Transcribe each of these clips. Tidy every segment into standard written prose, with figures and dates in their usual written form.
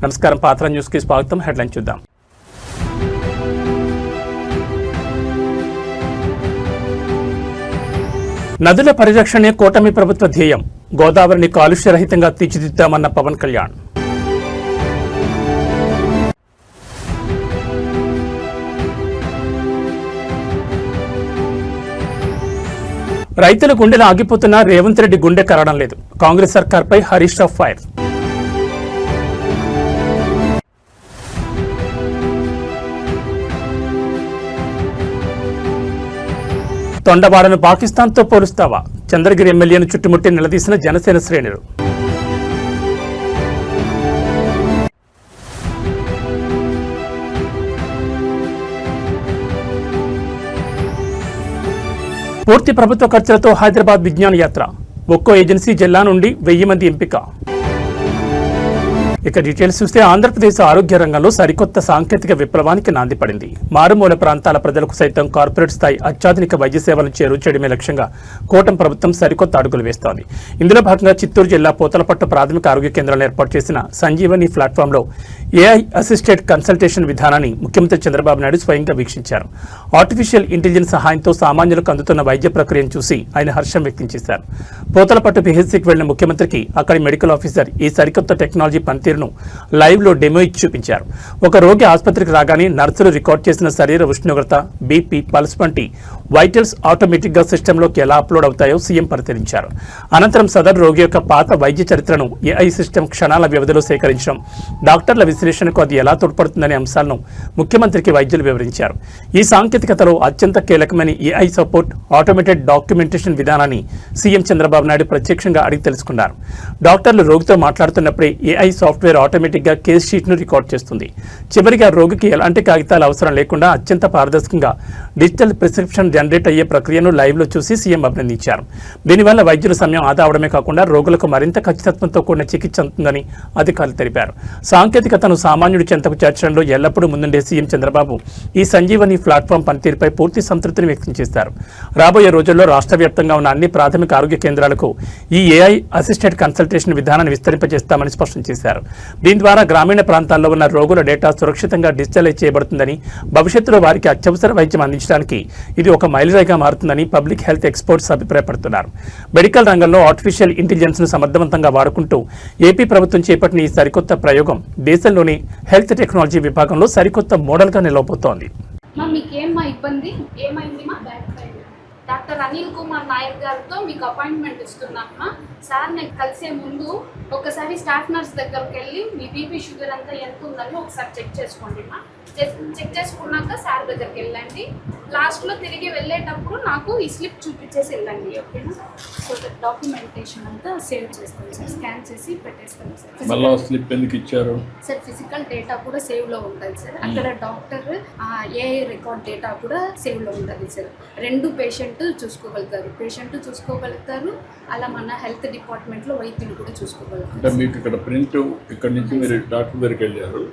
నమస్కారం పాత్ర న్యూస్ కి స్వాగతం. హెడ్లైన్ చూద్దాం. నదుల పరిరక్షణే కూటమి ప్రభుత్వ ధ్యేయం. గోదావరిని కాలుష్యరహితంగా తీర్చిదిద్దామన్న పవన్ కళ్యాణ్. రైతుల గుండెలు ఆగిపోతున్నా రేవంత్ రెడ్డి గుండె కరగడం లేదు. కాంగ్రెస్ సర్కార్పై హరీష్ రావు ఫైర్. తొండవాడను పాకిస్తాన్తో పోలుస్తావా? చంద్రగిరి ఎమ్మెల్యేను చుట్టుముట్టి నిలదీసిన జనసేన శ్రేణులు. పూర్తి ప్రభుత్వ ఖర్చులతో హైదరాబాద్ విజ్ఞాన యాత్ర. ఒక్కో ఏజెన్సీ జిల్లా నుండి 1000 మంది ఎంపిక. ఇక డీటెయిల్స్ చూస్తే ఆంధ్రప్రదేశ్ ఆరోగ్య రంగంలో సరికొత్త సాంకేతిక విప్లవానికి నాంది పడింది. మారుమూల ప్రాంతాల ప్రజలకు సైతం కార్పొరేట్ స్థాయి అత్యాధునిక వైద్య సేవలను చేరుచేయడమే లక్ష్యంగా కూటమి ప్రభుత్వం సరికొత్త అడుగులు వేస్తోంది. ఇందులో భాగంగా చిత్తూరు జిల్లా పూతలపట్టు ప్రాథమిక ఆరోగ్య కేంద్రంలో ఏర్పాటు చేసిన సంజీవని ప్లాట్ఫామ్లో ఏఐ అసిస్టెడ్ కన్సల్టేషన్ విధానాన్ని ముఖ్యమంత్రి చంద్రబాబు నాయుడు స్వయంగా వీక్షించారు. ఆర్టిఫిషియల్ ఇంటెలిజెన్స్ సహాయంతో సామాన్యులకు అందుతున్న వైద్య ప్రక్రియను చూసి ఆయన హర్షం వ్యక్తం చేశారు. పూతలపట్టు పిహెచ్సికి వెళ్లిన ముఖ్యమంత్రికి అక్కడి మెడికల్ ఆఫీసర్ ఈ సరికొత్త టెక్నాలజీ పనితీరును లైవ్ లో డెమో ఇచ్చి చూపించారు. ఒక రోగి ఆసుపత్రికి రాగానే నర్సులు రికార్డ్ చేసిన శరీర ఉష్ణోగ్రత, బీపీ, పల్స్ వంటి వైటల్స్ ఆటోమేటిక్ గా సిస్టంలోకి ఎలా అప్లోడ్ అవుతాయో సీఎం పరిశీలించారు. అనంతరం సదరు రోగి యొక్క పాత వైద్య చరిత్రను ఏఐ సిస్టమ్ క్షణాల వ్యవధిలో సేకరించడం, డాక్టర్ల విశ్లేషణకు అది ఎలా తోడ్పడుతుందనే అంశాలను ముఖ్యమంత్రికి వైద్యులు వివరించారు. ఈ సాంకేతికతలో అత్యంత కీలకమైన ఏఐ సపోర్ట్ ఆటోమేటెడ్ డాక్యుమెంటేషన్ విధానాన్ని సీఎం చంద్రబాబు నాయుడు ప్రత్యక్షంగా అడిగి తెలుసుకున్నారు. డాక్టర్లు రోగితో మాట్లాడుతున్నప్పుడే ఏఐ సాఫ్ట్వేర్ ఆటోమేటిక్ గా కేస్ షీట్ ను రికార్డ్ చేస్తుంది. చివరిగా రోగికి ఎలాంటి కాగితాలు అవసరం లేకుండా అత్యంత పారదర్శకంగా డిజిటల్ ప్రిస్క్రిప్షన్ జనరేట్ అయ్యే ప్రక్రియను లైవ్ లో చూసి సీఎం అభినందించారు. దీనివల్ల వైద్యుల సమయం ఆదా అవడమే కాకుండా రోగులకు మరింత ఖచ్చితత్వంతో కూడిన చికిత్స అందుతుందని అధికారులు తెలిపారు. సాంకేతికతను సామాన్యుడి చెంతకు చేర్చడంలో ఎల్లప్పుడూ ముందుండే సీఎం చంద్రబాబు ఈ సంజీవని ప్లాట్ఫామ్ పనితీరుపై పూర్తి సంతృప్తిని వ్యక్తం చేశారు. రాబోయే రోజుల్లో రాష్ట్ర వ్యాప్తంగా ఉన్న అన్ని ప్రాథమిక ఆరోగ్య కేంద్రాలకు ఈ ఏఐ అసిస్టెడ్ కన్సల్టేషన్ విధానాన్ని విస్తరింపజేస్తామని స్పష్టం చేశారు. దీని ద్వారా గ్రామీణ ప్రాంతాల్లో ఉన్న రోగుల డేటా సురక్షితంగా డిజిటలైజ్ చేయబడుతుందని, భవిష్యత్తులో వారికి అత్యవసర వైద్యం అందించడానికి ఇది ఒక మైలురాయిగా మారుతుందని పబ్లిక్ హెల్త్ ఎక్స్పర్ట్స్ అభిప్రాయపడుతున్నారు. మెడికల్ రంగంలో ఆర్టిఫిషియల్ ఇంటెలిజెన్స్ ను సమర్థవంతంగా వాడుకుంటూ ఏపీ ప్రభుత్వం చేపట్టిన ఈ సరికొత్త ప్రయోగం దేశంలోని హెల్త్ టెక్నాలజీ విభాగంలో సరికొత్త మోడల్గా నిలవబోతోంది. డాక్టర్ అనిల్ కుమార్ నాయక్ గారితో మీకు అపాయింట్మెంట్ ఇస్తున్నామా సార్. నేను కలిసే ముందు ఒకసారి స్టాఫ్ నర్స్ దగ్గరికి వెళ్ళి మీ బీపీ షుగర్ అంతా ఎంత ఉందని ఒకసారి చెక్ చేసుకోండి మా. చెక్ చేసుకున్నాక సార్ దగ్గరికి వెళ్ళండి. లాస్ట్లో తిరిగి వెళ్ళేటప్పుడు నాకు ఈ స్లిప్ చూపించేసి వెళ్ళండి, ఓకేనా? సో డాక్యుమెంటేషన్ అంతా సేవ్ చేస్తాను సార్, స్కాన్ చేసి పెట్టేస్తాను సార్. మళ్ళీ స్లిప్ ఎందుకు ఇచ్చారు సార్? ఫిజికల్ డేటా కూడా సేవ్లో ఉంటుంది సార్. అక్కడ డాక్టర్ ఏఐ రికార్డ్ డేటా కూడా సేవ్లో ఉంటుంది సార్. 2 పేషెంట్ చూసుకోగలుగుతారు, అలా మన హెల్త్ డిపార్ట్మెంట్లో వైద్యులు కూడా చూసుకోగలుగుతారు. అంటే మీకు ఇక్కడ ప్రింట్ ఇక్కడ నుంచి మీరు డాక్టర్ దగ్గరికి వెళ్ళారు,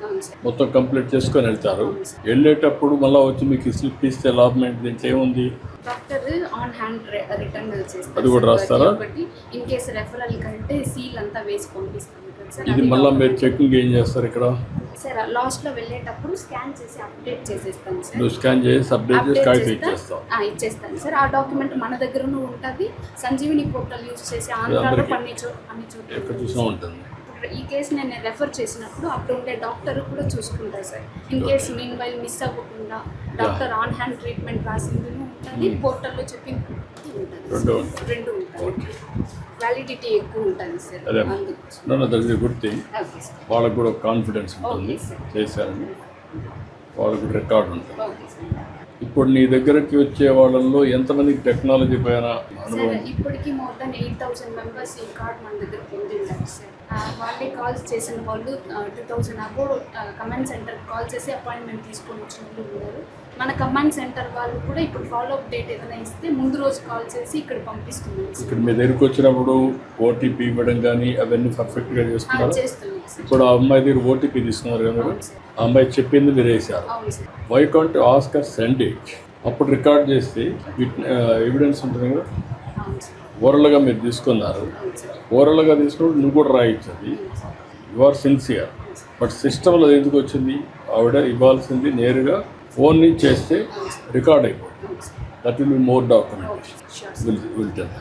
మొత్తం కంప్లీట్ చేసుకొని వెళ్తారు. వెళ్ళేటప్పుడు మళ్ళీ వచ్చి మీకు స్లిప్ ఇస్తే లాభం ఏంటి? ఏముంది? డాక్టర్ ఆన్ హ్యాండ్ రిటర్న్ చేస్తారు. అది కూడా రాస్తారా? ఇన్ కేసు రెఫరల్ కంటే సీల్ అంతా వేసి పంపిస్తాం. ఇది మళ్ళీ మీరు చెకింగ్ ఏం చేస్తారు ఇక్కడ? సార్ లాస్ట్లో వెళ్ళేటప్పుడు స్కాన్ చేసి అప్డేట్ చేసేస్తాను సార్. స్కాన్ చేసి అప్డేట్ చేసి కాగితం ఇచ్చేస్తాను సార్. ఆ డాక్యుమెంట్ మన దగ్గరను ఉంటుంది. సంజీవిని పోర్టల్ యూజ్ చేసి ఆంధ్రాలో అన్ని చోట్ల ఉంటుంది. ఈ కేసు నేను రెఫర్ చేసినప్పుడు అప్పుడు ఉండే డాక్టర్ కూడా చూసుకుంటారు sir. In case mean while miss అవ్వకుండా డాక్టర్ ఆన్ హ్యాండ్ ట్రీట్మెంట్ రాసింది ఉంటుంది, పోర్టల్లో చెప్పింగ్ ఉంటుంది, 2 ఉంటాయి. వ్యాలిడిటీ ఎక్కువ ఉంటుంది సార్. గుర్తి వాళ్ళకు కూడా కాన్ఫిడెన్స్ ఉంటుంది, చేశారని వాళ్ళకు కూడా రికార్డు ఉంటుంది. ఇప్పుడు నీ దగ్గరకి వచ్చే వాళ్ళల్లో ఎంతమందికి టెక్నాలజీ పైన అనుభవం? ఇప్పటికీ మోర్ దెన్ 8,000 మెంబర్స్ ఈ కార్డ్ మన దగ్గరికి పొందింటారు సార్. వాళ్ళే కాల్స్ చేసిన వాళ్ళు 2,000 అబో కమాండ్ సెంటర్కి కాల్ చేసి అపాయింట్మెంట్ తీసుకొని వచ్చిన వాళ్ళు ఉన్నారు. మన కమాండ్ సెంటర్ వాళ్ళు కూడా ఇప్పుడు ఫాలోఅప్ డేట్ ఏదైనా ఇస్తే ముందు రోజు కాల్ చేసి ఇక్కడ పంపిస్తున్నాం. ఇక్కడ మీ దగ్గరికి వచ్చినప్పుడు ఓటీపీ ఇవ్వడం కానీ అవన్నీ పర్ఫెక్ట్గా చేస్తున్నారు. ఇప్పుడు ఆ అమ్మాయి దగ్గర ఓటీపీ తీసుకున్నారు కదా, ఆ అమ్మాయి చెప్పింది మీరు వేసారు. Why can't ask her send it? అప్పుడు రికార్డ్ చేస్తే ఎవిడెన్స్ ఉంటుంది కదా. ఓరల్గా మీరు తీసుకున్నారు, ఓరల్గా తీసుకున్నప్పుడు నువ్వు కూడా రాయించది. You are sincere. బట్ సిస్టంలో ఎందుకు వచ్చింది, ఆవిడ ఇవ్వాల్సింది నేరుగా ఫోన్ నుంచి చేస్తే రికార్డ్ అయిపోతుంది. That will be more documentation will tell.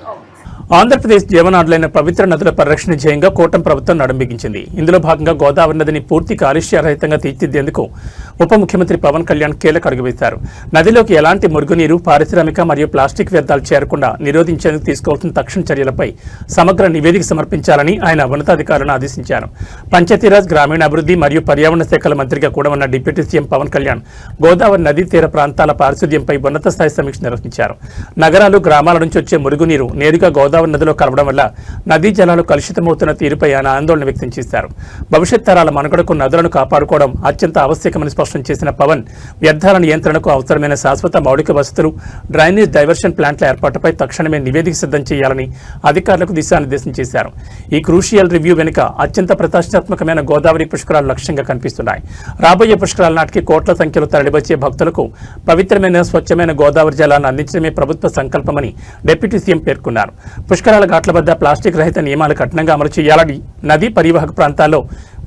Andhra Pradesh జీవనాడులైన పవిత్ర నదుల పరిరక్షణ ధ్యేయంగా కూటమి ప్రభుత్వం నడుంబిగించింది. ఇందులో భాగంగా గోదావరి నదిని పూర్తి కాలుష్యరహితంగా తీర్చిదిద్దేందుకు ఉప ముఖ్యమంత్రి పవన్ కళ్యాణ్ కీలక అడుగు వేశారు. నదిలోకి ఎలాంటి మురుగునీరు, పారిశ్రామిక మరియు ప్లాస్టిక్ వ్యర్థాలు చేరకుండా నిరోధించేందుకు తీసుకోవాల్సిన తక్షణ చర్యలపై సమగ్ర నివేదిక సమర్పించాలని ఆయన ఉన్నతాధికారులను ఆదేశించారు. పంచాయతీరాజ్, గ్రామీణాభివృద్ధి మరియు పర్యావరణ శాఖల మంత్రిగా కూడా ఉన్న డిప్యూటీ సీఎం పవన్ కళ్యాణ్ గోదావరి నదీ తీర ప్రాంతాల పారిశుద్ధ్యంపై ఉన్నత స్థాయి సమీక్ష నిర్వహించారు. నగరాలు, గ్రామాల నుంచి వచ్చే మురుగునీరు నేరుగా గోదావరి నదిలో కలవడం వల్ల నదీ జలాలు కలుషితమవుతున్న తీరుపై ఆయన ఆందోళన వ్యక్తం చేశారు. భవిష్యత్ తరాల మనుగడకు నదులను కాపాడుకోవడం అత్యంత ఆవశ్యకమని స్పష్టం చేసిన పవన్ వ్యర్థాల నియంత్రణకు అవసరమైన శాశ్వత మౌలిక వసతులు, డ్రైనేజ్ డైవర్షన్ ప్లాంట్ల ఏర్పాటుపై తక్షణమే నివేదిక సిద్ధం చేయాలని అధికారులకు దిశానిర్దేశం చేశారు. ఈ క్రూషియల్ రివ్యూ వెనుక అత్యంత ప్రతిష్టాత్మకమైన గోదావరి పుష్కరాలు లక్ష్యంగా కనిపిస్తున్నాయి. రాబోయే పుష్కరాల నాటికి కోట్ల సంఖ్యలో తరలివచ్చే భక్తులకు పవిత్రమైన, స్వచ్ఛమైన గోదావరి జలాన్ని అందించడమే ప్రభుత్వ సంకల్పమని డిప్యూటీ సీఎం పేర్కొన్నారు. పుష్కరాల ఘాట్ల వద్ద ప్లాస్టిక్ రహిత నియమాలు కఠినంగా అమలు చేయాలని, నదీ పరివాహక ప్రాంతాల్లో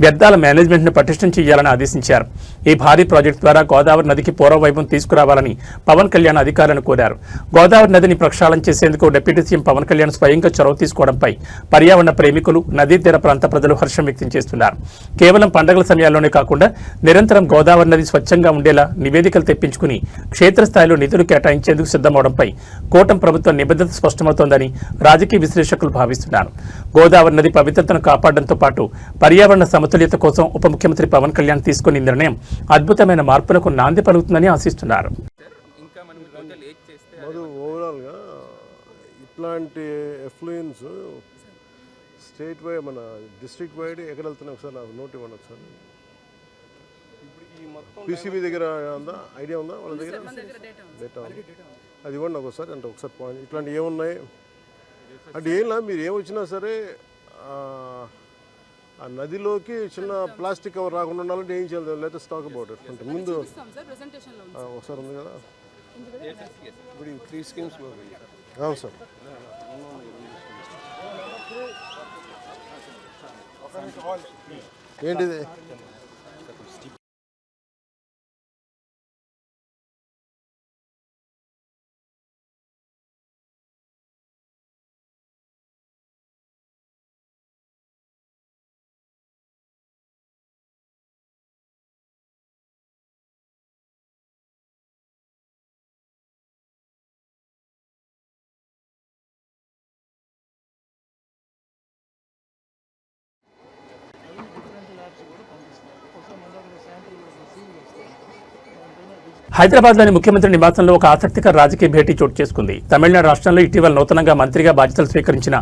వ్యర్థాల మేనేజ్మెంట్ను పటిష్టం చేయాలని ఆదేశించారు. ఈ భారీ ప్రాజెక్టు ద్వారా గోదావరి నదికి పూర్వవైభవం తీసుకురావాలని పవన్ కళ్యాణ్ అధికారులను కోరారు. గోదావరి నదిని ప్రక్షాళన చేసేందుకు డిప్యూటీ సీఎం పవన్ కళ్యాణ్ స్వయంగా చొరవ తీసుకోవడంపై పర్యావరణ ప్రేమికులు, నదీ తీర ప్రాంత ప్రజలు హర్షం వ్యక్తం చేస్తున్నారు. కేవలం పండుగల సమయాల్లోనే కాకుండా నిరంతరం గోదావరి నది స్వచ్ఛంగా ఉండేలా నివేదికలు తెప్పించుకుని క్షేత్రస్థాయిలో నిధులు కేటాయించేందుకు సిద్ధమవడంపై కూటమి ప్రభుత్వం నిబద్ధత స్పష్టమవుతోందని రాజకీయ విశ్లేషకులు భావిస్తున్నారు. గోదావరి నది పవిత్రతను కాపాడడంతో పాటు పర్యావరణ సమతుల్యత కోసం ఉప ముఖ్యమంత్రి పవన్ కళ్యాణ్ తీసుకున్న నిర్ణయం అద్భుతమైన మార్పులకు నాంది పలుకుతుందని ఆశిస్తున్నారు. ఓవరాల్గా ఇట్లాంటి ఎఫ్లూయెన్స్ స్టేట్ వైడ్, మన డిస్ట్రిక్ట్ వైడ్ ఎక్కడ వెళ్తున్నాయి ఒకసారి నాకు నోట్ ఇవ్వండి. ఒకసారి పీసీబీ దగ్గర ఉందా, ఐడియా ఉందా వాళ్ళ దగ్గర? డేటా అది ఇవ్వండి ఒకసారి. అంటే ఒకసారి పాయింట్ ఇట్లాంటి ఏమున్నాయి అంటే ఏంలా మీరు ఏమొచ్చినా సరే ఆ నదిలోకి చిన్న ప్లాస్టిక్ కవర్ రాకుండా ఉండాలంటే ఏం చేయాలి? Latest talk about it. అంటే ముందు ఒకసారి ఉంది కదా, అవును సార్. ఏంటిది? హైదరాబాద్లోని ముఖ్యమంత్రి నివాసంలో ఒక ఆసక్తికర రాజకీయ భేటీ చోటు చేసుకుంది. తమిళనాడు రాష్ట్రంలో ఇటీవల నూతనంగా మంత్రిగా బాధ్యతలు స్వీకరించిన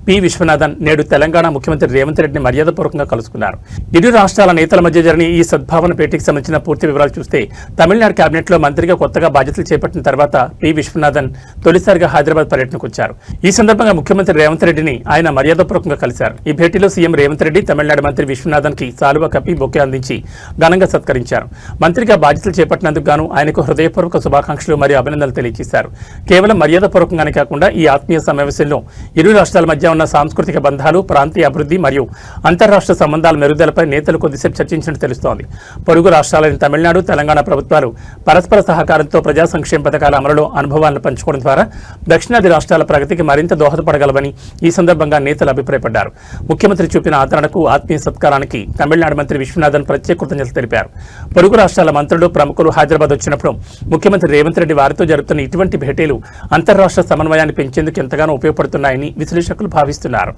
పి విశ్వనాథన్ నేడు తెలంగాణ ముఖ్యమంత్రి రేవంత్ రెడ్డిని మర్యాదపూర్వకంగా కలుసుకున్నారు. ఇరు రాష్ట్రాల నేతల మధ్య జరిగిన ఈ సద్భావన భేటీకి సంబంధించిన పూర్తి వివరాలు చూస్తే, తమిళనాడు కేబినెట్లో మంత్రిగా కొత్తగా బాధ్యతలు చేపట్టిన తర్వాత పి విశ్వనాథన్ తొలిసారిగా హైదరాబాద్ పర్యటనకు వచ్చారు. ఈ సందర్భంగా ముఖ్యమంత్రి రేవంత్ రెడ్డిని ఆయన మర్యాదపూర్వకంగా కలిశారు. ఈ భేటీలో సీఎం రేవంత్ రెడ్డి తమిళనాడు మంత్రి విశ్వనాథన్ కి సాలువా కప్పి బొకే అందించి ఘనంగా సత్కరించారు. మంత్రిగా బాధ్యతలు చేపట్టినందుకు గాను ఆయనకు హృదయపూర్వక శుభాకాంక్షలు మరియు అభినందనలు తెలియజేశారు. కేవలం మర్యాదపూర్వకంగానే కాకుండా ఈ ఆత్మీయ సమావేశంలో ఇరు రాష్ట్రాల మధ్య ఉన్న సాంస్కృతిక బంధాలు, ప్రాంతీయ అభివృద్ధి మరియు అంతర్రాష్ట్ర సంబంధాల మెరుగుదలపై నేతలు కొద్దిసేపు చర్చించినట్టు తెలుస్తోంది. పొరుగు రాష్ట్రాలైన తమిళనాడు, తెలంగాణ ప్రభుత్వాలు పరస్పర సహకారంతో ప్రజా సంక్షేమ పథకాల అమలులో అనుభవాలను పంచుకోవడం ద్వారా దక్షిణాది రాష్ట్రాల ప్రగతికి మరింత దోహదపడగలవని ఈ సందర్భంగా నేతలు అభిప్రాయపడ్డారు. ముఖ్యమంత్రి చూపిన ఆదరణకు, ఆత్మీయ సత్కారానికి తమిళనాడు మంత్రి విశ్వనాథన్ ప్రత్యేక కృతజ్ఞతలు తెలిపారు. పొరుగు రాష్ట్రాల మంత్రులు, ప్రముఖులు హైదరాబాద్ వచ్చినప్పుడు ముఖ్యమంత్రి రేవంత్ రెడ్డి వారితో జరుగుతున్న ఇటువంటి భేటీలు అంతర్రాష్ట్ర సమన్వయాన్ని పెంచేందుకు ఎంతగానో ఉపయోగపడుతున్నాయని విశ్లేషకులు భావిస్తున్నారు.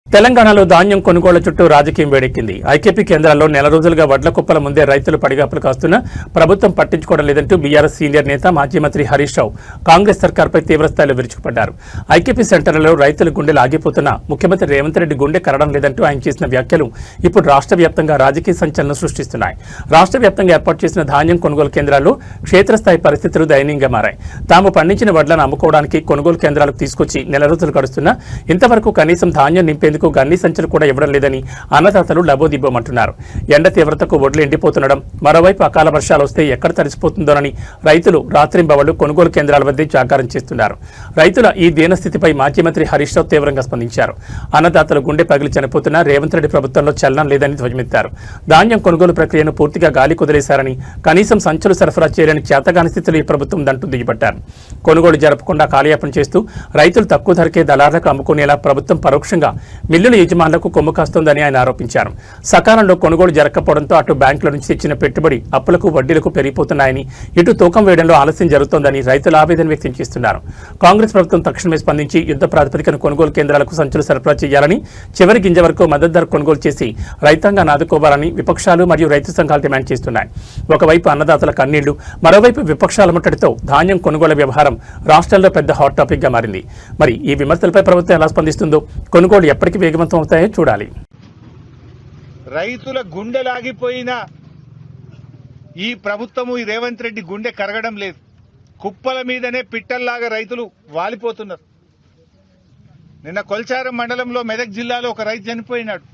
తెలంగాణలో ధాన్యం కొనుగోళ్ల చుట్టూ రాజకీయం వేడెక్కింది. ఐకేపీ కేంద్రాల్లో నెల రోజులుగా వడ్ల కుప్పల ముందే రైతులు పడిగాపులు కాస్తున్నా ప్రభుత్వం పట్టించుకోవడం లేదంటూ బీఆర్ఎస్ సీనియర్ నేత మాజీ మంత్రి హరీష్ రావు కాంగ్రెస్ సర్కార్పై తీవ్రస్థాయిలో విరుచుకుపడ్డారు. ఐకేపీ సెంటర్లలో రైతుల గుండెలు ఆగిపోతున్నా ముఖ్యమంత్రి రేవంత్ రెడ్డి గుండె కరడం లేదంటూ ఆయన చేసిన వ్యాఖ్యలు ఇప్పుడు రాష్ట్ర వ్యాప్తంగా రాజకీయ సంచలనం సృష్టిస్తున్నాయి. రాష్ట్ర వ్యాప్తంగా ఏర్పాటు చేసిన ధాన్యం కొనుగోలు కేంద్రాల్లో క్షేత్రస్థాయి పరిస్థితులు దయనీయంగా మారాయి. తాము పండించిన వడ్లను అమ్ముకోవడానికి కొనుగోలు కేంద్రాలకు తీసుకొచ్చి నెల రోజులు గడుస్తున్నా ఇంతవరకు కనీసం ధాన్యం నింపేందుకు రైతులకు గన్ని సంచులు కూడా ఇవ్వడం లేదని అన్నదాతలు లబోదిబ్బోమంటున్నారు. ఎండ తీవ్రతకు ఒడ్లు ఎండిపోతుండడం, మరోవైపు అకాల వర్షాలు వస్తే ఎక్కడ తడిసిపోతుందోనని రైతులు రాత్రింబవళ్లు కొనుగోలు కేంద్రాల వద్ద జాగారం చేస్తున్నారు. రైతుల ఈ దీనస్థితిపై మాజీ మంత్రి హరీష్ రావు తీవ్రంగా స్పందించారు. అన్నదాతలు గుండె పగిలి చనిపోతున్న రేవంత్ రెడ్డి ప్రభుత్వంలో చలనం లేదని ధ్వజమెత్తారు. ధాన్యం కొనుగోలు ప్రక్రియను పూర్తిగా గాలి కుదిలేశారని, కనీసం సంచులు సరఫరా చేయలేని చేతగాని స్థితిలో ఈ ప్రభుత్వం దంటూ దిగిపట్టారు. కొనుగోలు జరపకుండా కాలయాపన చేస్తూ రైతులు తక్కువ ధరకే దళారులకు అమ్ముకునేలా ప్రభుత్వం పరోక్షంగా మిల్లుల యజమానులకు కొమ్ము కాస్తోందని ఆయన ఆరోపించారు. సకాలంలో కొనుగోలు జరగకపోవడంతో అటు బ్యాంకుల నుంచి తెచ్చిన పెట్టుబడి అప్పులకు వడ్డీలకు పెరిగిపోతున్నాయని, ఇటు తూకం వేయడంలో ఆలస్యం జరుగుతోందని రైతులు ఆవేదన వ్యక్తం చేస్తున్నారు. కాంగ్రెస్ ప్రభుత్వం తక్షణమే స్పందించి యుద్ధ ప్రాతిపదికన కొనుగోలు కేంద్రాలకు సంచులు సరఫరా చేయాలని, చివరి గింజ వరకు మద్దతు ధర కొనుగోలు చేసి రైతాంగాన్ని ఆదుకోవాలని విపక్షాలు మరియు రైతు సంఘాలు డిమాండ్ చేస్తున్నాయి. ఒకవైపు అన్నదాతల కన్నీళ్లు, మరోవైపు విపక్షాల ముట్టడితో ధాన్యం కొనుగోలు వ్యవహారం రాష్ట్రాల్లో పెద్ద హాట్ టాపిక్ గా మారింది. మరి ఈ విమర్శలపై ప్రభుత్వం ఎలా స్పందిస్తుందో, కొనుగోలు ఎప్పటికీ వేగవంతం అవుతాయో చూడాలి. రైతుల గుండెలాగిపోయిన ఈ ప్రభుత్వము, ఈ రేవంత్ రెడ్డి గుండె కరగడం లేదు. కుప్పల మీదనే పిట్టల్లాగా రైతులు వాలిపోతున్నారు. నిన్న కొల్చారం మండలంలో మెదక్ జిల్లాలో ఒక రైతు చనిపోయినాడు.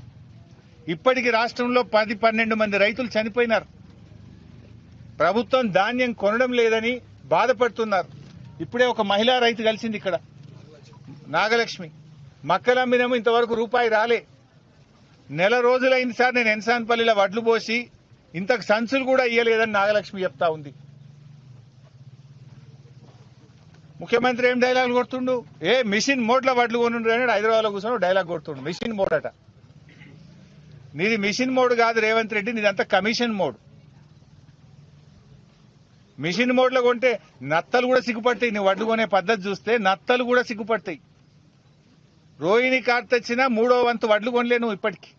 ఇప్పటికి రాష్ట్రంలో 10-12 మంది రైతులు చనిపోయినారు. ప్రభుత్వం ధాన్యం కొనడం లేదని బాధపడుతున్నారు. ఇప్పుడే ఒక మహిళా రైతు కలిసింది ఇక్కడ, నాగలక్ష్మి. మక్కలమ్మినేమో ఇంతవరకు రూపాయి రాలే. నెల రోజులైంది సార్ నేను ఎన్సాన్పల్లిలో వడ్లు పోసి, ఇంతకు సంచులు కూడా ఇయ్యలేదని నాగలక్ష్మి చెప్తా ఉంది. ముఖ్యమంత్రి ఏం డైలాగ్ కొడుతుండు, మిషన్ మోడ్ల వడ్లు కొనుండ్రు అని హైదరాబాద్లో కూర్చొని డైలాగ్ కొడుతుండు. మిషన్ మోడ్ అట. నీది మిషన్ మోడ్ కాదు రేవంత్ రెడ్డి, నీదంతా కమిషన్ మోడ్. మిషన్ మోడ్లో కొంటే నత్తలు కూడా సిగ్గుపడతాయి. నీ వడ్లు కొనే పద్ధతి చూస్తే నత్తలు కూడా సిగ్గుపడతాయి. రోహిణి కార్తె తెచ్చినా 3వ వంతు వడ్లు కొనలేను ఇప్పటికీ.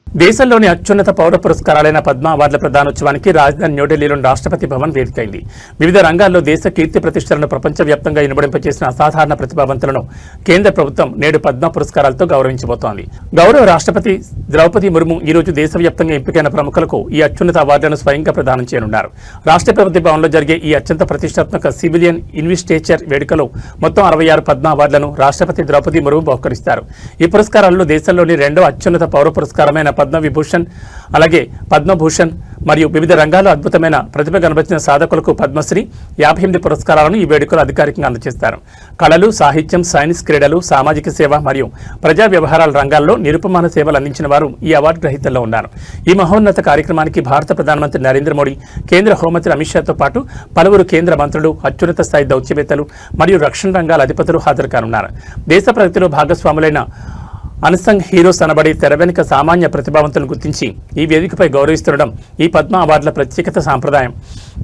దేశంలోని అత్యున్నత పౌర పురస్కారాలైన పద్మ అవార్డుల ప్రదానోత్సవానికి రాజధాని న్యూఢిల్లీలోని రాష్ట్రపతి భవన్ వేదికైంది. వివిధ రంగాల్లో దేశ కీర్తి ప్రతిష్టలను ప్రపంచవ్యాప్తంగా ఇనుబడింపచేసిన అసాధారణ ప్రతిభావంతులను కేంద్ర ప్రభుత్వం నేడు పద్మ పురస్కారాలతో గౌరవించబోతోంది. గౌరవ రాష్ట్రపతి ద్రౌపది ముర్ము ఈ రోజు దేశవ్యాప్తంగా ఎంపికైన ప్రముఖులకు ఈ అత్యున్నత అవార్డులను స్వయంగా ప్రదానం చేయనున్నారు. రాష్ట్రపతి భవన్లో జరిగే ఈ అత్యంత ప్రతిష్టాత్మక సివిలియన్ ఇన్వెస్టిచేర్ వేడుకలో మొత్తం 66 పద్మ అవార్డులను రాష్ట్రపతి ద్రౌపది ముర్ము బహుకరిస్తారు. ఈ పురస్కారాల్లో దేశంలోని రెండవ అత్యున్నత పౌర పురస్కారమైన పద్మవిభూషణ్, అలాగే పద్మభూషణ్ మరియు వివిధ రంగాల్లో అద్భుతమైన ప్రతిభ కనబరిచిన సాధకులకు పద్మశ్రీ 58 పురస్కారాలను ఈ వేడుకలు అధికారికంగా అందజేస్తారు. కళలు, సాహిత్యం, సైన్స్, క్రీడలు, సామాజిక సేవ మరియు ప్రజా వ్యవహారాల రంగాల్లో నిరుపమాన సేవలు అందించిన వారు ఈ అవార్డు గ్రహీతల్లో ఉన్నారు. ఈ మహోన్నత కార్యక్రమానికి భారత ప్రధానమంత్రి నరేంద్ర మోడీ, కేంద్ర హోంమంత్రి అమిత్ షాతో పాటు పలువురు కేంద్ర మంత్రులు, అత్యున్నత స్థాయి దౌత్యవేత్తలు మరియు రక్షణ రంగాల అధిపతులు హాజరు కానున్నారు. దేశ ప్రగతిలో భాగస్వాములైన అన్సంగ్ హీరోస్ అనబడి తెర వెనుక సామాన్య ప్రతిభావంతులను గుర్తించి ఈ వేదికపై గౌరవిస్తుండడం ఈ పద్మ అవార్డుల ప్రత్యేకత సాంప్రదాయం.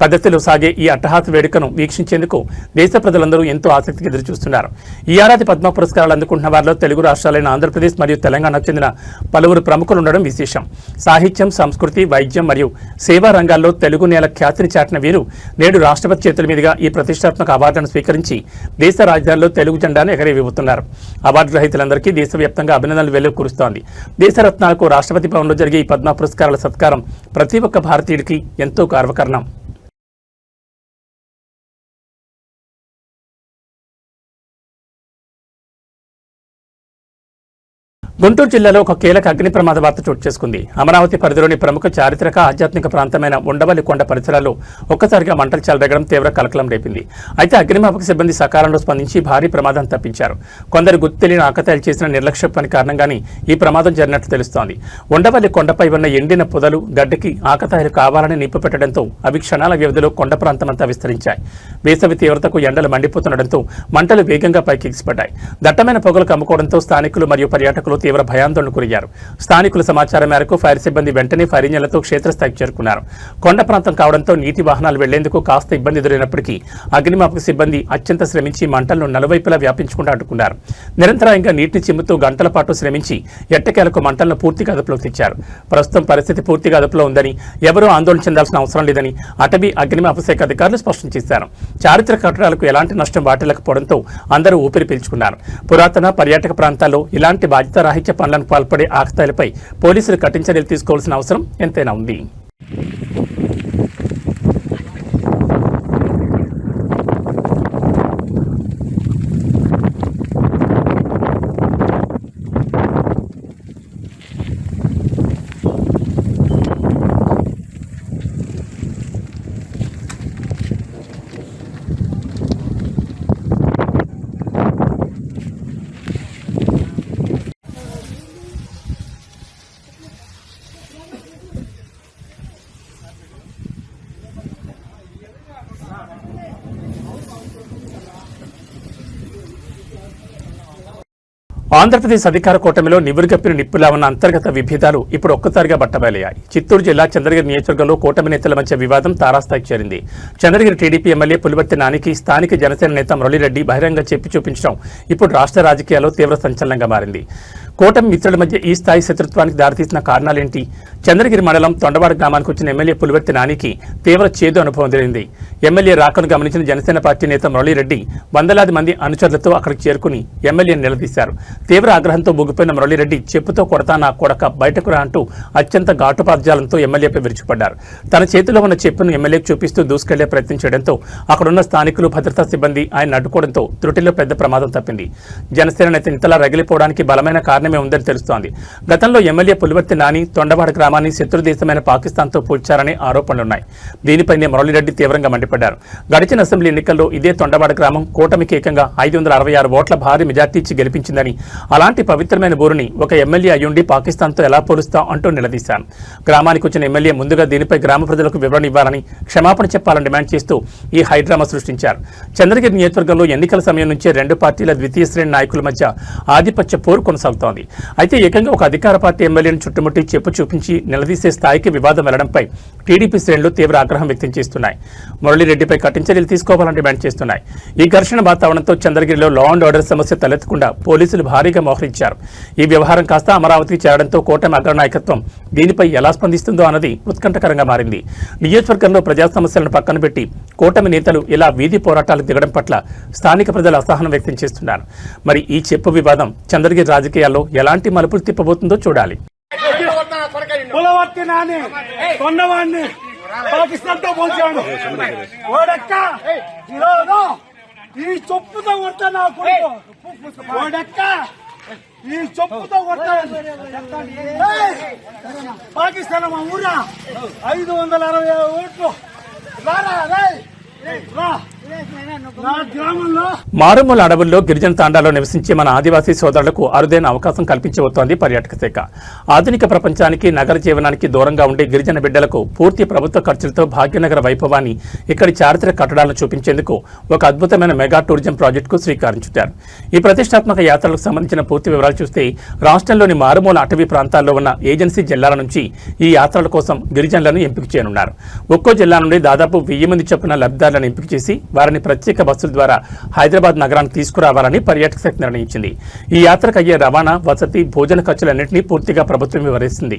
పద్ధతిలో సాగే ఈ అట్టహాస వేడుకను వీక్షించేందుకు దేశ ప్రజలందరూ ఎంతో ఆసక్తిగా ఎదురుచూస్తున్నారు. ఈ ఏడాది పద్మ పురస్కారాలు అందుకుంటున్న వారిలో తెలుగు రాష్ట్రాలైన ఆంధ్రప్రదేశ్ మరియు తెలంగాణకు చెందిన పలువురు ప్రముఖులు ఉండడం విశేషం. సాహిత్యం, సంస్కృతి, వైద్యం మరియు సేవా రంగాల్లో తెలుగు నేల ఖ్యాతిని చాటిన వీరు నేడు రాష్ట్రపతి చేతుల మీదుగా ఈ ప్రతిష్టాత్మక అవార్డులను స్వీకరించి దేశ రాజధానిలో తెలుగు జెండాను ఎగరవేయబోతున్నారు. అవార్డు గ్రహీతలందరికీ దేశవ్యాప్తంగా అభినందనలు వెల్లువకూరుస్తోంది. దేశరత్నాలకు రాష్ట్రపతి భవన్లో జరిగే ఈ పద్మ పురస్కారాల సత్కారం ప్రతి ఒక్క భారతీయుడికి ఎంతో గర్వకారణం. గుంటూరు జిల్లాలో ఒక కీలక అగ్ని ప్రమాద వార్త చోటు చేసుకుంది. అమరావతి పరిధిలోని ప్రముఖ చారిత్రక ఆధ్యాత్మిక ప్రాంతమైన ఉండవల్లి కొండ పరిసరాల్లో ఒక్కసారిగా మంటలు చెలరేగడం తీవ్ర కలకలం రేపింది. అయితే అగ్నిమాపక సిబ్బంది సకాలంలో స్పందించి భారీ ప్రమాదం తప్పించారు. కొందరు గుర్తు తెలియని ఆకతాయిలు చేసిన నిర్లక్ష్య పని కారణంగానే ఈ ప్రమాదం జరిగినట్లు తెలుస్తోంది. ఉండవల్లి కొండపై ఉన్న ఎండిన పొదలు, గడ్డకి ఆకతాయిలు కావాలని నిప్పు పెట్టడంతో అవి క్షణాల వ్యవధిలో కొండ ప్రాంతమంతా విస్తరించాయి. వేసవి తీవ్రతకు ఎండలు మండిపోతుండటంతో మంటలు వేగంగా పైకి ఎగిసిపడ్డాయి. దట్టమైన పొగలు కమ్ముకోవడంతో స్థానికులు మరియు పర్యాటకులు తీవ్ర భయాందోళనకు గురయ్యారు. స్థానికుల సమాచారం మేరకు ఫైర్ సిబ్బంది వెంటనే ఫైర్ ఇంజన్లతో క్షేత్రస్థాయికి చేరుకున్నారు. కొండ ప్రాంతం కావడంతో నీటి వాహనాలు వెళ్లేందుకు కాస్త ఇబ్బంది ఎదురైనప్పటికీ అగ్నిమాపక సిబ్బంది అత్యంత శ్రమించి మంటలను నలువైపులా వ్యాపించకుండా అడ్డుకున్నారు. నిరంతరాయంగా నీటిని చిమ్ముతూ గంటల పాటు శ్రమించి ఎట్టకేలకు మంటలను పూర్తిగా అదుపులోకి తెచ్చారు. ప్రస్తుతం పరిస్థితి పూర్తిగా అదుపులో ఉందని, ఎవరూ ఆందోళన చెందాల్సిన అవసరం లేదని అటవీ అగ్నిమాపక శాఖ అధికారులు స్పష్టం చేశారు. చారిత్రక కట్టడాలకు ఎలాంటి నష్టం వాటిల్లకపోవడంతో అందరూ ఊపిరి పీల్చుకున్నారు. పురాతన పర్యాటక ప్రాంతాల్లో ఇలాంటి బాధ్యతారాహిత్య పనులను పాల్పడే ఆకతాయిలపై పోలీసులు కఠిన చర్యలు తీసుకోవాల్సిన అవసరం ఎంతైనా ఉంది. ఆంధ్రప్రదేశ్ అధికార కూటమిలో నివురుగప్పిన నిప్పులా ఉన్న అంతర్గత విభేదాలు ఇప్పుడు ఒక్కసారిగా బట్టబయలయ్యాయి. చిత్తూరు జిల్లా చంద్రగిరి నియోజకవర్గంలో కూటమి నేతల మధ్య వివాదం తారాస్థాయికి చేరింది. చంద్రగిరి టీడీపీ ఎమ్మెల్యే పులివర్తి నానికి స్థానిక జనసేన నేత మురళీరెడ్డి బహిరంగ చెప్పి చూపించడం ఇప్పుడు రాష్ట్ర రాజకీయాల్లో తీవ్ర సంచలనంగా మారింది. కూటమి మిత్రుల మధ్య ఈ స్థాయి శత్రుత్వానికి దారితీసిన కారణాలేంటి? చంద్రగిరి మండలం తొండవాడ గ్రామానికి వచ్చిన ఎమ్మెల్యే పులివర్తి నానికి తీవ్ర చేదు అనుభవం ఎదురైంది. ఎమ్మెల్యే రాకను గమనించిన జనసేన పార్టీ నేత మురళీరెడ్డి వందలాది మంది అనుచరులతో అక్కడికి చేరుకుని ఎమ్మెల్యేని నిలదీశారు. తీవ్ర ఆగ్రహంతో ముగిపోయిన మురళీరెడ్డి చెప్పుతో కొడతా నా కొడక బయటకు రా అంటూ అత్యంత ఘాటుపాద్యాలంతో ఎమ్మెల్యేపై విరుచుపడ్డారు. తన చేతిలో ఉన్న చెప్పును ఎమ్మెల్యేకు చూపిస్తూ దూసుకెళ్లే ప్రయత్నం చేయడంతో అక్కడున్న స్థానికులు, భద్రతా సిబ్బంది ఆయన అడ్డుకోవడంతో త్రుటిలో పెద్ద ప్రమాదం తప్పింది. జనసేన నేత ఇంతలా రగిలిపోవడానికి బలమైన కారణమే ఉందని తెలుస్తోంది. గతంలో ఎమ్మెల్యే పులివర్తి నాని తొండవాడ గ్రామాన్ని శత్రు దేశమైన పాకిస్తాన్తో పోల్చారనే ఆరోపణలున్నాయి. దీనిపైనే మురళీరెడ్డి తీవ్రంగా మండిపడ్డారు. గడిచిన అసెంబ్లీ ఎన్నికల్లో ఇదే తొండవాడ గ్రామం కూటమికి ఏకంగా 566 ఓట్ల భారీ మెజార్టీ ఇచ్చి గెలిపించిందని, అలాంటి పవిత్రమైన ఊరిని ఒక ఎమ్మెల్యే అయ్యుండి పాకిస్తాన్తో ఎలా పోలుస్తాం అంటూ నిలదీశారు. గ్రామానికి వచ్చిన ఎమ్మెల్యే ముందుగా దీనిపై గ్రామ ప్రజలకు వివరణ ఇవ్వాలని, క్షమాపణ చెప్పాలని డిమాండ్ చేస్తూ ఈ హైడ్రామా సృష్టించారు. చంద్రగిరి నియోజకవర్గంలో ఎన్నికల సమయం నుంచే రెండు పార్టీల ద్వితీయ శ్రేణి నాయకుల మధ్య ఆధిపత్య పోరు కొనసాగుతోంది. అయితే ఏకంగా ఒక అధికార పార్టీ ఎమ్మెల్యేను చుట్టుముట్టి చెప్పు చూపించి నిలదీసే స్థాయికి వివాదం వెళ్లడంపై టీడీపీ శ్రేణులు తీవ్ర ఆగ్రహం వ్యక్తం చేస్తున్నాయి. మురళీరెడ్డిపై కఠిన చర్యలు తీసుకోవాలని డిమాండ్ చేస్తున్నాయి. ఈ ఘర్షణ వాతావరణంతో చంద్రగిరిలో లా అండ్ ఆర్డర్ సమస్య తలెత్తకుండా పోలీసులు భారీగా మోహరించారు. ఈ వ్యవహారం కాస్త అమరావతికి చేరడంతో కూటమి అగ్రనాయకత్వం దీనిపై ఎలా స్పందిస్తుందో అన్నది ఉత్కంఠకరంగా మారింది. నియోజకవర్గంలో ప్రజా సమస్యలను పక్కన పెట్టి కూటమి నేతలు ఇలా వీధి పోరాటాలకు దిగడం పట్ల స్థానిక ప్రజలు అసహనం వ్యక్తం చేస్తున్నారు. మరి ఈ చెప్పు వివాదం చంద్రగిరి రాజకీయాల్లో ఎలాంటి మలుపులు తిప్పబోతుందో చూడాలి. పులవర్తి నాని కొండవాడిని పాకిస్తాన్ తో పోల్చాడు. ఓడక్క ఈరోజు ఈ చెప్పుతో కొడతా నా కొడుకు. ఓడక్క ఈ చెప్పుతో కొడతా. పాకిస్తాన్ మా ఊరా 560 ఓట్లు. రారా రా మారుమూల అడవుల్లో గిరిజన తాండాలో నివసించే మన ఆదివాసీ సోదరులకు అరుదైన అవకాశం కల్పించబోతోంది పర్యాటక శాఖ. ఆధునిక ప్రపంచానికి, నగర జీవనానికి దూరంగా ఉండే గిరిజన బిడ్డలకు పూర్తి ప్రభుత్వ ఖర్చులతో భాగ్యనగర వైభవాన్ని, ఇక్కడి చారిత్రక కట్టడాలను చూపించేందుకు ఒక అద్భుతమైన మెగా టూరిజం ప్రాజెక్టుకు శ్రీకారం చుట్టారు. ఈ ప్రతిష్టాత్మక యాత్రలకు సంబంధించిన పూర్తి వివరాలు చూస్తే రాష్ట్రంలోని మారుమూల అటవీ ప్రాంతాల్లో ఉన్న ఏజెన్సీ జిల్లాల నుంచి ఈ యాత్రల కోసం గిరిజనులను ఎంపిక చేయనున్నారు. ఒక్కో జిల్లా నుండి దాదాపు 1000 మంది చొప్పున లబ్ధిదారులను ఎంపిక చేసి వారిని ప్రత్యేక బస్సుల ద్వారా హైదరాబాద్ నగరానికి తీసుకురావాలని పర్యాటక శాఖ నిర్ణయించింది. ఈ యాత్రకు అయ్యే రవాణా, వసతి, భోజన ఖర్చులన్నింటినీ పూర్తిగా ప్రభుత్వం వివరిస్తుంది.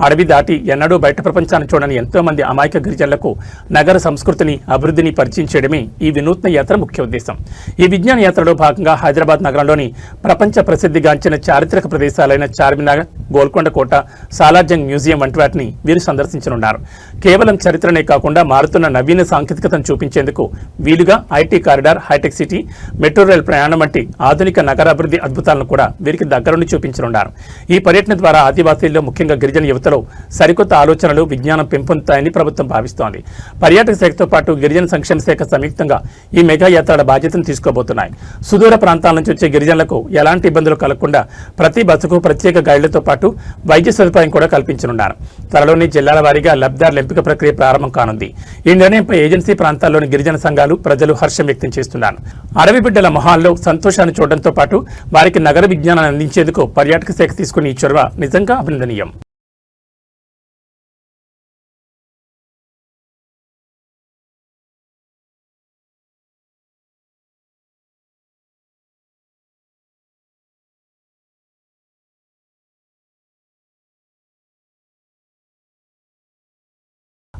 అడవి దాటి ఎన్నడూ బయట ప్రపంచాన్ని చూడని ఎంతో మంది అమాయక గిరిజనులకు నగర సంస్కృతిని, అభివృద్ధిని పరిచయం చేయడమే ఈ వినూత్న యాత్ర ముఖ్య ఉద్దేశం. ఈ విజ్ఞాన యాత్రలో భాగంగా హైదరాబాద్ నగరంలోని ప్రపంచ ప్రసిద్ధిగాంచిన చారిత్రక ప్రదేశాలైన చార్మినార్, గోల్కొండ కోట, సాలార్జంగ్ మ్యూజియం వంటి వాటిని వీరు సందర్శించనున్నారు. కేవలం చరిత్రనే కాకుండా మారుతున్న నవీన సాంకేతికతను చూపించేందుకు వీలుగా ఐటీ కారిడార్, హైటెక్ సిటీ, మెట్రో రైల్ ప్రయాణం వంటి ఆధునిక నగరాభివృద్ధి అద్భుతాలను కూడా వీరికి దగ్గరుండి చూపించనున్నారు. ఈ పర్యటన ద్వారా ఆదివాసీల్లో, ముఖ్యంగా గిరిజన యువతలో సరికొత్త ఆలోచనలు, విజ్ఞానం పెంపొందుతాయని ప్రభుత్వం భావిస్తోంది. పర్యాటక శాఖతో పాటు గిరిజన సంక్షేమ శాఖ సంయుక్తంగా ఈ మెగా యాత్రల బాధ్యతను తీసుకోబోతున్నాయి. సుదూర ప్రాంతాల నుంచి వచ్చే గిరిజనులకు ఎలాంటి ఇబ్బందులు కలగకుండా ప్రతి బస్సుకు ప్రత్యేక గైడ్లతో పాటు వైద్య సదుపాయం కూడా కల్పించనున్నారు. త్వరలోని జిల్లాల వారీగా లబ్ధిదారుల ఎంపిక ప్రక్రియ ప్రారంభం కానుంది. ఈ నిర్ణయంపై ఏజెన్సీ ప్రాంతాల్లోని గిరిజన సంఘాలు, ప్రజలు హర్షం వ్యక్తం చేస్తున్నారు. అడవి బిడ్డల మొహాల్లో సంతోషాన్ని చూడడంతో పాటు వారికి నగర విజ్ఞానాన్ని అందించేందుకు పర్యాటక శాఖ తీసుకున్న ఈ చొరవ నిజంగా అభినందనీయం.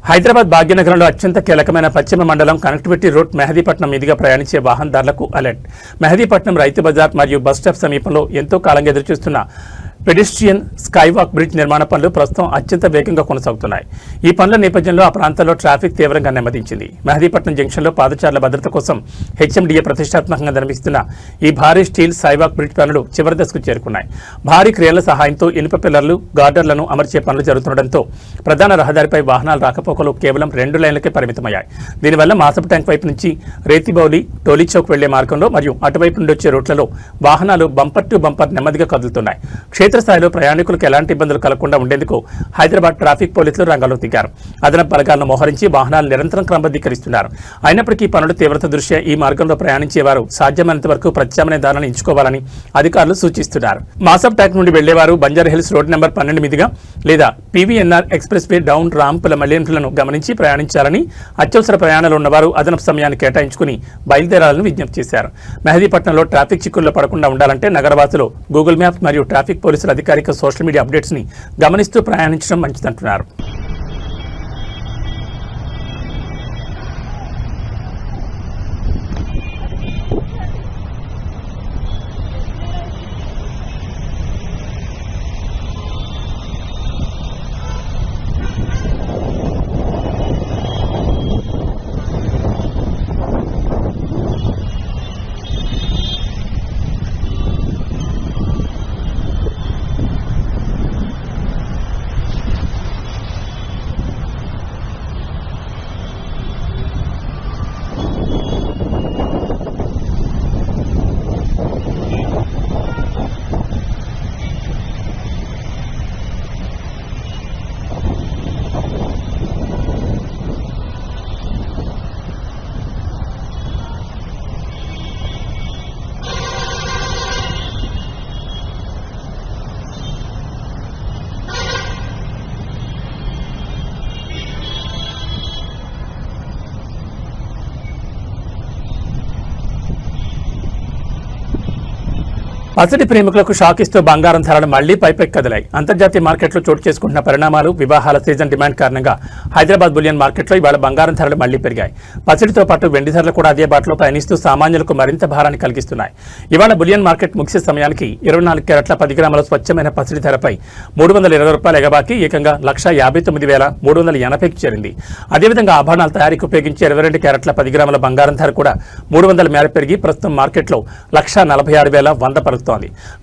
హైదరాబాద్ భాగ్యనగరంలో అత్యంత కీలకమైన పశ్చిమ మండలం కనెక్టివిటీ రూట్ మెహదీపట్నం మీదుగా ప్రయాణించే వాహనదారులకు అలర్ట్. మెహదీపట్నం రైతు బజార్ మరియు బస్ స్టాప్ సమీపంలో ఎంతో కాలంగా ఎదురుచూస్తున్న పెడెస్ట్రియన్ స్కైవాక్ బ్రిడ్జ్ నిర్మాణ పనులు ప్రస్తుతం అత్యంత వేగంగా కొనసాగుతున్నాయి. ఈ పనుల నేపథ్యంలో ఆ ప్రాంతంలో ట్రాఫిక్ తీవ్రంగా నెమ్మదించింది. మెహదీపట్నం జంక్షన్లో పాదచారుల భద్రత కోసం హెచ్ఎండిఏ ప్రతిష్టాత్మకంగా నిర్మిస్తున్న ఈ భారీ స్టీల్ స్కైవాక్ బ్రిడ్జ్ పనులు చివరి దశకు చేరుకున్నాయి. భారీ క్రేన్ల సహాయంతో ఇనుప పిల్లర్లు, గార్డర్లను అమర్చే పనులు జరుగుతుండటంతో ప్రధాన రహదారిపై వాహనాల రాకపోకలు కేవలం 2 లైన్లకే పరిమితమయ్యాయి. దీనివల్ల మాసపు ట్యాంక్ వైపు నుంచి రేతిబౌలి, టోలీ చౌక్ వెళ్లే మార్గంలో మరియు అటువైపు నుండి వచ్చే రూట్లలో వాహనాలు బంపర్ టు బంపర్ నెమ్మదిగా కదులుతున్నాయి. క్షేత్రస్థాయిలో ప్రయాణికులకు ఎలాంటి ఇబ్బందులు కలగకుండా ఉండేందుకు హైదరాబాద్ ట్రాఫిక్ పోలీసులు రంగంలో దిగారు. అదనపు బలగాలను మోహరించి వాహనాలు నిరంతరం క్రమబద్ధీకరిస్తున్నారు. అయినప్పటికీ పనుల తీవ్రత దృష్ట్యా ఈ మార్గంలో ప్రయాణించేవారు సాధ్యమైనంత వరకు ప్రత్యామ్నాయ దారులను ఎంచుకోవాలని అధికారులు సూచిస్తున్నారు. మాసబ్ ట్యాక్ నుండి వెళ్లేవారు బంజారాహిల్స్ రోడ్ నెంబర్ 12 మీదుగా లేదా PVNR ఎక్స్ప్రెస్ వే డౌన్ రాంపుల మళ్లింపులను గమనించి ప్రయాణించాలని, అత్యవసర ప్రయాణాలు ఉన్నవారు అదనపు సమయాన్ని కేటాయించుకుని బయలుదేరాలని విజ్ఞప్తి చేశారు. మెహదీపట్నంలో ట్రాఫిక్ చిక్కుల్లో పడకుండా ఉండాలంటే నగరవాసులు గూగుల్ మ్యాప్స్ మరియు ట్రాఫిక్ పోలీసుల అధికారిక సోషల్ మీడియా అప్డేట్స్ ని గమనిస్తూ ప్రయాణించడం మంచిదంటున్నారు. పసిడి ప్రేమికులకు షాక్ ఇస్తూ బంగారం ధరలు మళ్లీ పైపెక్కి కదిలాయి. అంతర్జాతీయ మార్కెట్లో చోటు చేసుకుంటున్న పరిణామాలు, వివాహాల సీజన్ డిమాండ్ కారణంగా హైదరాబాద్ బులియన్ మార్కెట్లో ఇవాళ బంగారం ధరలు మళ్లీ పెరిగాయి. పసిడితో పాటు వెండి ధరలు కూడా అదే బాటలో పయనిస్తూ సామాన్యులకు మరింత భారాన్ని కలిగిస్తున్నాయి. ఇవాళ బులియన్ మార్కెట్ ముగిసే సమయానికి 24 క్యారెట్ల 10 గ్రాముల స్వచ్ఛమైన పసిడి ధరపై ₹320 ఎగబాకి ఏకంగా 1,59,380కి చేరింది. అదేవిధంగా ఆభరణాల తయారీకి ఉపయోగించే 22 క్యారెట్ల 10 గ్రాముల బంగారం ధర కూడా 300 మేర పెరిగి ప్రస్తుతం మార్కెట్లో 1,46,100 పలుకుతోంది.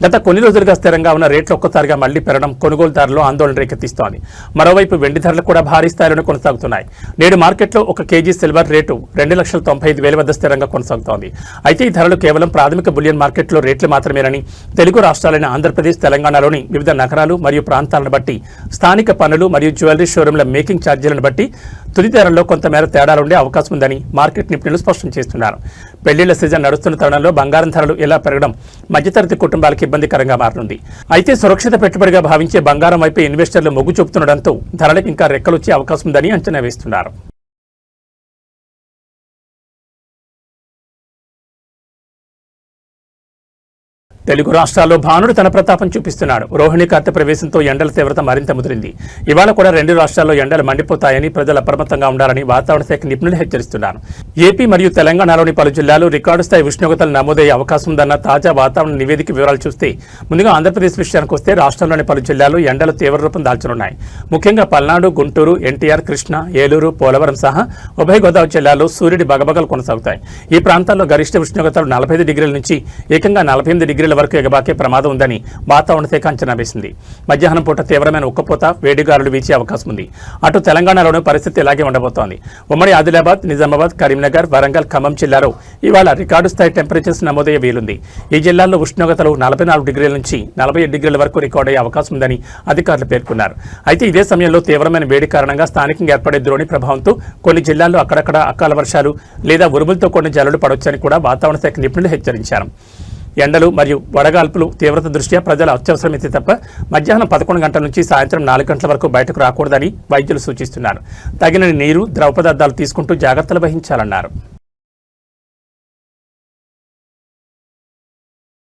గత కొన్ని రోజులుగా స్థిరంగా ఉన్న రేట్లు ఒక్కసారిగా మళ్లీ పెరగడం కొనుగోలుదారులు ఆందోళన రేకెత్తిస్తోంది. మరోవైపు వెండి ధరలు కూడా భారీ స్థాయిలోనే కొనసాగుతున్నాయి. నేడు మార్కెట్లో 1 కేజీ సిల్వర్ రేటు 2,95,000 వద్ద స్థిరంగా కొనసాగుతోంది. అయితే ఈ ధరలు కేవలం ప్రాథమిక బులియన్ మార్కెట్లో రేట్లు మాత్రమేనని, తెలుగు రాష్ట్రాలైన ఆంధ్రప్రదేశ్, తెలంగాణలోని వివిధ నగరాలు మరియు ప్రాంతాలను బట్టి స్థానిక పన్నులు మరియు జ్యువెలరీ షోరూంల మేకింగ్ ఛార్జీలను బట్టి తుది ధరల్లో కొంతమేర తేడాలుండే అవకాశం ఉందని మార్కెట్ నిపుణులు స్పష్టం చేస్తున్నారు. పెళ్లిళ్ల సీజన్ నడుస్తున్న తరుణంలో బంగారం ధరలు ఎలా పెరగడం మధ్యతరగతి కుటుంబాలకు ఇబ్బందికరంగా మారనుంది. అయితే సురక్షిత పెట్టుబడిగా భావించే బంగారం వైపు ఇన్వెస్టర్లు మొగ్గు చూపుతుండటంతో ధరలకు ఇంకా రెక్కలొచ్చే అవకాశం ఉందని అంచనా వేస్తున్నారు. తెలుగు రాష్ట్రాల్లో భానుడు తన ప్రతాపం చూపిస్తున్నాడు. రోహిణి కార్తె ప్రవేశంతో ఎండల తీవ్రత మరింత ముదిరింది. ఇవాళ కూడా 2 రాష్ట్రాల్లో ఎండలు మండిపోతాయని, ప్రజలు అప్రమత్తంగా ఉండాలని వాతావరణ శాఖ నిపుణులు హెచ్చరిస్తున్నారు. ఏపీ మరియు తెలంగాణలోని పలు జిల్లాలు రికార్డు స్థాయి ఉష్ణోగ్రతలు నమోదయ్యే అవకాశం ఉందన్న తాజా వాతావరణ నివేదిక వివరాలు చూస్తే ముందుగా ఆంధ్రప్రదేశ్ విషయానికి వస్తే రాష్ట్రంలోని పలు జిల్లాలు ఎండలు తీవ్ర రూపం దాల్చనున్నాయి. ముఖ్యంగా పల్నాడు, గుంటూరు, ఎన్టీఆర్, కృష్ణా, ఏలూరు, పోలవరం సహా ఉభయ గోదావరి జిల్లాల్లో సూర్యుడి బగబగలు కొనసాగుతాయి. ఈ ప్రాంతాల్లో గరిష్ట ఉష్ణోగ్రతలు 45 డిగ్రీల నుంచి ఏకంగా 48 డిగ్రీల వరకు ఎగబాకే ప్రమాదం ఉందని వాతావరణ శాఖ అంచనా వేసింది. మధ్యాహ్నం పూట తీవ్రమైన ఉక్కపోత, వేడిగాలులు వీచే అవకాశం ఉంది. అటు తెలంగాణలోనూ పరిస్థితి ఇలాగే ఉండబోతోంది. ఉమ్మడి ఆదిలాబాద్, నిజామాబాద్, కరీంనగర్, వరంగల్, ఖమ్మం జిల్లాలో ఇవాళ రికార్డు స్థాయి టెంపరేచర్స్ నమోదయ్యే వీలుంది. ఈ జిల్లాల్లో ఉష్ణోగ్రతలు 44 డిగ్రీల నుంచి 47 డిగ్రీల వరకు రికార్డు అయ్యే అవకాశం ఉందని అధికారులు పేర్కొన్నారు. అయితే ఇదే సమయంలో తీవ్రమైన వేడి కారణంగా స్థానికంగా ఏర్పడే ద్రోణి ప్రభావంతో కొన్ని జిల్లాల్లో అక్కడక్కడ అకాల వర్షాలు లేదా ఉరుములతో కూడిన జల్లులు పడవచ్చని కూడా వాతావరణ శాఖ నిపుణులు హెచ్చరించారు. ఎండలు మరియు వడగాల్పులు తీవ్రత దృష్ట్యా ప్రజలు అత్యవసరమైతే తప్ప మధ్యాహ్నం 11 గంటల నుంచి సాయంత్రం 4 గంటల వరకు బయటకు రాకూడదని వైద్యులు సూచిస్తున్నారు. తగిన నీరు, ద్రవ పదార్థాలు తీసుకుంటూ జాగ్రత్తలు వహించాలన్నారు.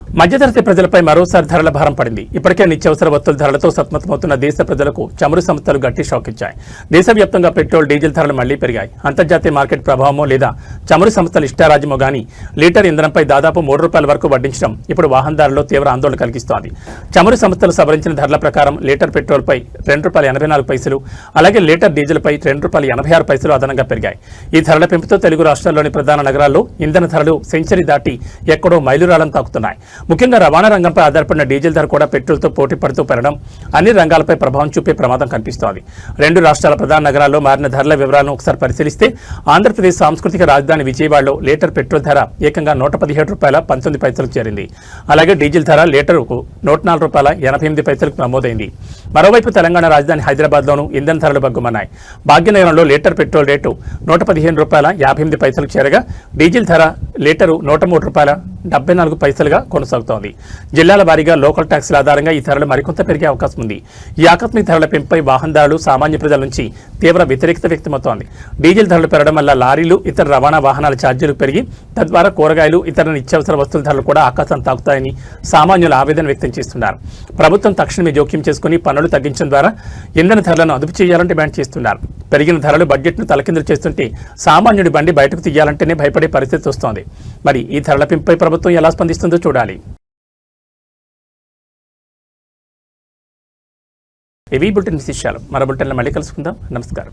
మధ్యతరగతి ప్రజలపై మరోసారి ధరల భారం పడింది. ఇప్పటికే నిత్యావసర వస్తువుల ధరలతో సతమతమవుతున్న దేశ ప్రజలకు చమురు సంస్థలు గట్టి షాక్ ఇచ్చాయి. దేశవ్యాప్తంగా పెట్రోల్, డీజిల్ ధరలు మళ్లీ పెరిగాయి. అంతర్జాతీయ మార్కెట్ ప్రభావమో లేదా చమురు సంస్థల ఇష్టారాజ్యమో గానీ లీటర్ ఇంధనంపై దాదాపు ₹3 వరకు వడ్డించడం ఇప్పుడు వాహనదారుల్లో తీవ్ర ఆందోళన కలిగిస్తోంది. చమురు సంస్థలు సవరించిన ధరల ప్రకారం లీటర్ పెట్రోల్పై ₹2.84, అలాగే లీటర్ డీజిల్పై ₹2.86 అదనంగా పెరిగాయి. ఈ ధరల పెంపుతో తెలుగు రాష్ట్రాల్లోని ప్రధాన నగరాల్లో ఇంధన ధరలు సెంచరీ దాటి ఎక్కడో మైలురాళ్లను తాకుతున్నాయి. ముఖ్యంగా రవాణా రంగంపై ఆధారపడిన డీజిల్ ధర కూడా పెట్రోల్తో పోటీ పడుతూ పెరగడం అన్ని రంగాలపై ప్రభావం చూపే ప్రమాదం కనిపిస్తోంది. రెండు రాష్ట్రాల ప్రధాన నగరాల్లో మారిన ధరల వివరాలను ఒకసారి పరిశీలిస్తే ఆంధ్రప్రదేశ్ సాంస్కృతిక రాజధాని విజయవాడలో లీటర్ పెట్రోల్ ధర ఏకంగా ₹117.19 చేరింది. అలాగే డీజిల్ ధర లీటరుకు ₹104.88 నమోదైంది. మరోవైపు తెలంగాణ రాజధాని హైదరాబాద్లోనూ ఇంధన ధరలు బగ్గుమన్నాయి. భాగ్యనగరంలో లీటర్ పెట్రోల్ రేటు ₹115.58 చేరగా డీజిల్ ధర లీటరు ₹103.74గా కొనసాగుతోంది. జిల్లాల వారీగా లోకల్ ట్యాక్సుల ఆధారంగా ఈ ధరలు మరికొంత పెరిగే అవకాశం ఉంది. ఈ ఆకస్మిక ధరల పెంపుపై వాహనదారులు, సామాన్య ప్రజల నుంచి తీవ్ర వ్యతిరేకత వ్యక్తమవుతోంది. డీజిల్ ధరలు పెరగడం వల్ల లారీలు, ఇతర రవాణా వాహనాల ఛార్జీలు పెరిగి తద్వారా కూరగాయలు, ఇతర నిత్యావసర వస్తువుల ధరలు కూడా ఆకాశం తాకుతాయని సామాన్యులు ఆవేదన వ్యక్తం చేస్తున్నారు. ప్రభుత్వం తక్షణమే జోక్యం చేసుకుని పన్నులు తగ్గించడం ద్వారా ఇంధన ధరలను అదుపు చేయాలని డిమాండ్ చేస్తున్నారు. పెరిగిన ధరలు బడ్జెట్ను తలకిందులు చేస్తుంటే సామాన్యుడి బండి బయటకు తీయాలంటేనే భయపడే పరిస్థితి వస్తోంది. మరి ఈ ధరల పెంపుపై ప్రభుత్వం ఎలా స్పందిస్తుందో చూడాలి. ఇవి బులెటిన్ విశేషాలు. మరో బులెటిన్లో మళ్ళీ కలుసుకుందాం. నమస్కారం.